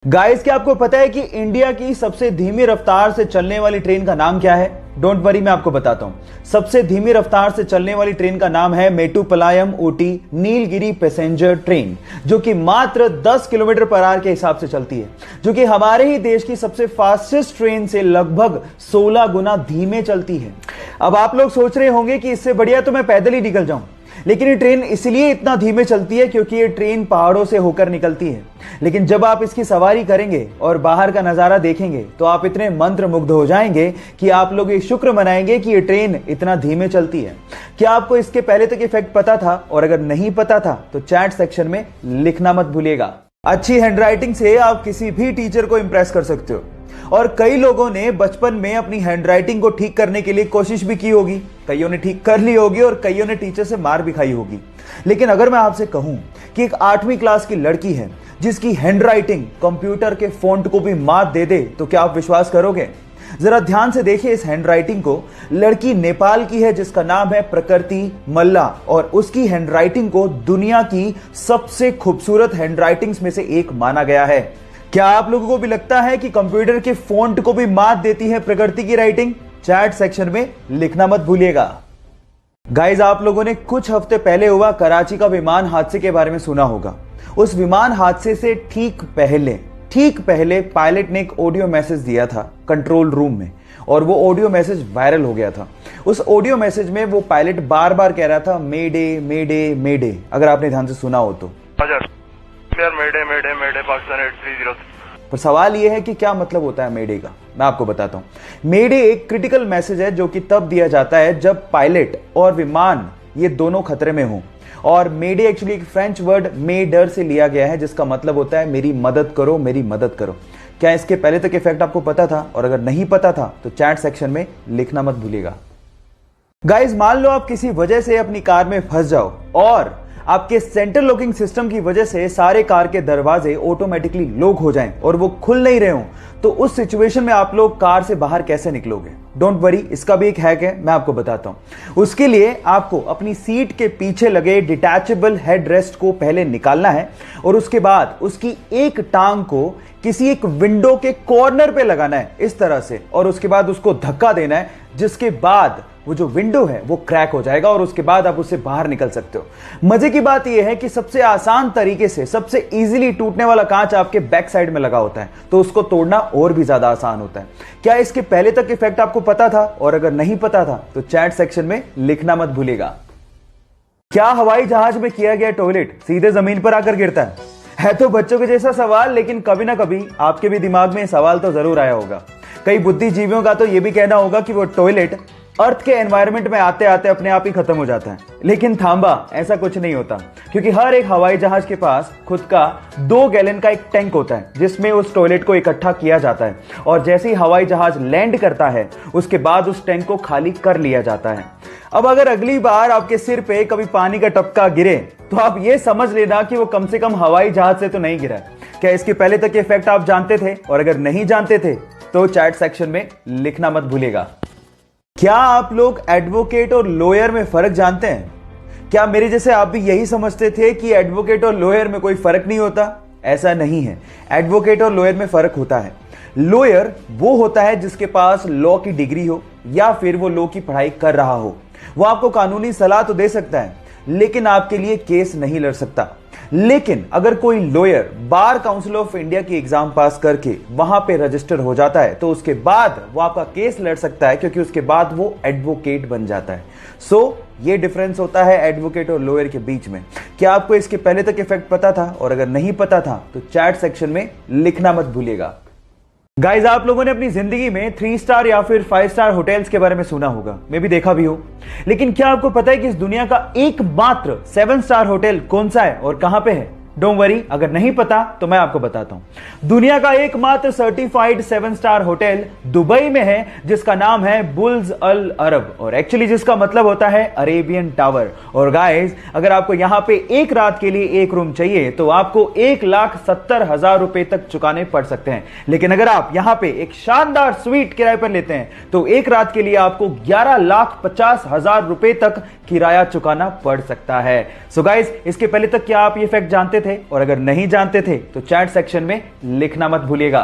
Guys, क्या आपको पता है कि इंडिया की सबसे धीमी रफ्तार से चलने वाली ट्रेन का नाम क्या है? डोंट वरी, मैं आपको बताता हूं। सबसे धीमी रफ्तार से चलने वाली ट्रेन का नाम है मेट्टुपालयम ऊटी नीलगिरी पैसेंजर ट्रेन, जो कि मात्र 10 किलोमीटर पर आवर के हिसाब से चलती है, जो कि हमारे ही देश की सबसे फास्टेस्ट ट्रेन से लगभग 16 गुना धीमे चलती है। अब आप लोग सोच रहे होंगे कि इससे बढ़िया तो मैं पैदल ही निकल जाऊं, लेकिन ये ट्रेन इसलिए इतना धीमे चलती है क्योंकि ये ट्रेन पहाड़ों से होकर निकलती है। लेकिन जब आप इसकी सवारी करेंगे और बाहर का नजारा देखेंगे तो आप इतने मंत्रमुग्ध हो जाएंगे कि आप लोग ये शुक्र मनाएंगे कि ये ट्रेन इतना धीमे चलती है। क्या आपको इसके पहले तक इफेक्ट पता था? और अगर नहीं पता था तो चैट सेक्शन में लिखना मत भूलिएगा। अच्छी हैंडराइटिंग से आप किसी भी टीचर को इंप्रेस कर सकते हो, और कई लोगों ने बचपन में अपनी हैंडराइटिंग को ठीक करने के लिए कोशिश भी की होगी। कईयों ने ठीक कर ली होगी और कईयों ने टीचर से मार भी खाई होगी। लेकिन अगर मैं आपसे कहूं कि एक 8वीं क्लास की लड़की है जिसकी हैंडराइटिंग कंप्यूटर के फॉन्ट को भी मात दे दे, तो क्या आप विश्वास करोगे? जरा ध्यान से देखिए इस हैंडराइटिंग को। लड़की नेपाल की है जिसका नाम है प्रकृति मल्ला, और उसकी हैंडराइटिंग को दुनिया की सबसे खूबसूरत हैंडराइटिंग्स में से एक माना गया है। क्या आप लोगों को भी लगता है कि कंप्यूटर के फॉन्ट को भी मात देती है प्रकृति की राइटिंग? चैट सेक्शन में लिखना मत भूलिएगा। गाइस, आप लोगों ने कुछ हफ्ते पहले हुआ कराची का विमान हादसे के बारे में सुना होगा। उस विमान हादसे से ठीक पहले पायलट ने एक ऑडियो मैसेज दिया था कंट्रोल रूम में, और वो ऑडियो मैसेज वायरल हो गया था। उस ऑडियो मैसेज में वो पायलट बार बार कह रहा था मेडे मेडे मेडे, अगर आपने ध्यान से सुना हो तो। मेडे मेडे मेडे पाकिस्तान 830। पर सवाल यह है कि क्या मतलब होता है मेडे का? मैं आपको बताता हूं। मेडे एक क्रिटिकल मैसेज है जो कि तब दिया जाता है जब पायलट और विमान ये दोनों खतरे में हों। और मेडे एक्चुअली एक फ्रेंच वर्ड मेडर से लिया गया है जिसका मतलब होता है मेरी मदद करो, मेरी मदद करो। क्या इसके पहले तक इफेक्ट आपको पता था? और अगर नहीं पता था तो चैट सेक्शन में लिखना मत भूलिएगा। गाइस, मान लो आप किसी वजह से अपनी कार में फंस जाओ और आपके सेंट्रल लॉकिंग सिस्टम की वजह से सारे कार के दरवाजे ऑटोमेटिकली लॉक हो जाएं और वो खुल नहीं रहे हो, तो उस सिचुएशन में आप लोग कार से बाहर कैसे निकलोगे? डोंट वरी, इसका भी एक हैक है, मैं आपको बताता हूं। उसके लिए आपको अपनी सीट के पीछे लगे डिटैचेबल हेडरेस्ट को पहले निकालना है, और उसके बाद उसकी एक टांग को किसी एक विंडो के कॉर्नर पे लगाना है इस तरह से, और उसके बाद उसको धक्का देना है, जिसके बाद वो जो विंडो है वो क्रैक हो जाएगा और उसके बाद आप उससे बाहर निकल सकते हो। मजे की बात यह है कि सबसे आसान तरीके से सबसे इजीली टूटने वाला कांच आपके बैक साइड में लगा होता है, तो उसको तोड़ना और भी ज्यादा आसान होता है। क्या इसके पहले तक इफेक्ट आपको पता था? और अगर नहीं पता था तो चैट सेक्शन में लिखना मत भूलिएगा। क्या हवाई जहाज में किया गया टॉयलेट सीधे जमीन पर आकर गिरता है तो बच्चों के जैसा सवाल, लेकिन कभी ना कभी आपके भी दिमाग में सवाल तो जरूर आया होगा। कई बुद्धिजीवियों का तो यह भी कहना होगा कि वो टॉयलेट अर्थ के एनवायरनमेंट में आते आते अपने आप ही खत्म हो जाता है। लेकिन थांबा, ऐसा कुछ नहीं होता, क्योंकि हर एक हवाई जहाज के पास खुद का 2 गैलन का एक टैंक होता है जिसमें उस टॉयलेट को इकट्ठा किया जाता है, और जैसे ही हवाई जहाज लैंड करता है उसके बाद उस टैंक को खाली कर लिया जाता है। अब अगर अगली बार आपके सिर पे कभी पानी का टपका गिरे तो आप ये समझ लेना कि वो कम से कम हवाई जहाज से तो नहीं गिरा है। क्या इसके पहले तक ये फैक्ट आप जानते थे? और अगर नहीं जानते थे तो चैट सेक्शन में लिखना मत भूलिएगा। क्या आप लोग एडवोकेट और लॉयर में फर्क जानते हैं? क्या मेरे जैसे आप भी यही समझते थे कि एडवोकेट और लॉयर में कोई फर्क नहीं होता? ऐसा नहीं है, एडवोकेट और लॉयर में फर्क होता है। लॉयर वो होता है जिसके पास लॉ की डिग्री हो या फिर वो लॉ की पढ़ाई कर रहा हो। वो आपको कानूनी सलाह तो दे सकता है लेकिन आपके लिए केस नहीं लड़ सकता। लेकिन अगर कोई lawyer bar council of India की एग्जाम पास करके वहां पे रजिस्टर हो जाता है तो उसके बाद वो आपका केस लड़ सकता है, क्योंकि उसके बाद वो एडवोकेट बन जाता है। सो ये डिफरेंस होता है एडवोकेट और लॉयर के बीच में। क्या आपको इसके पहले तक इफेक्ट पता था? और अगर नहीं पता था तो चैट सेक्शन में लिखना मत भूलिएगा। गाइज, आप लोगों ने अपनी जिंदगी में 3 स्टार या फिर 5 स्टार होटल्स के बारे में सुना होगा, मैं भी देखा भी हूं। लेकिन क्या आपको पता है कि इस दुनिया का एकमात्र 7 स्टार होटल कौन सा है और कहां पे है? डोंट वरी, अगर नहीं पता तो मैं आपको बताता हूं। दुनिया का एकमात्र सर्टिफाइड 7 स्टार होटल दुबई में है जिसका नाम है बुर्ज अल अरब, और एक्चुअली जिसका मतलब होता है अरेबियन टावर। और गाइस, अगर आपको यहां पे एक रात के लिए एक रूम चाहिए तो आपको 1,70,000 रुपए तक चुकाने पड़ सकते हैं। लेकिन अगर आप यहां पे एक शानदार स्वीट किराए पर लेते हैं तो एक रात के लिए आपको 11,50,000 रुपए तक किराया चुकाना पड़ सकता है। सो गाइस, इसके पहले तक क्या आप ये फैक्ट जानते जानते थे, और अगर नहीं जानते थे तो चैट सेक्शन में लिखना मत भूलिएगा।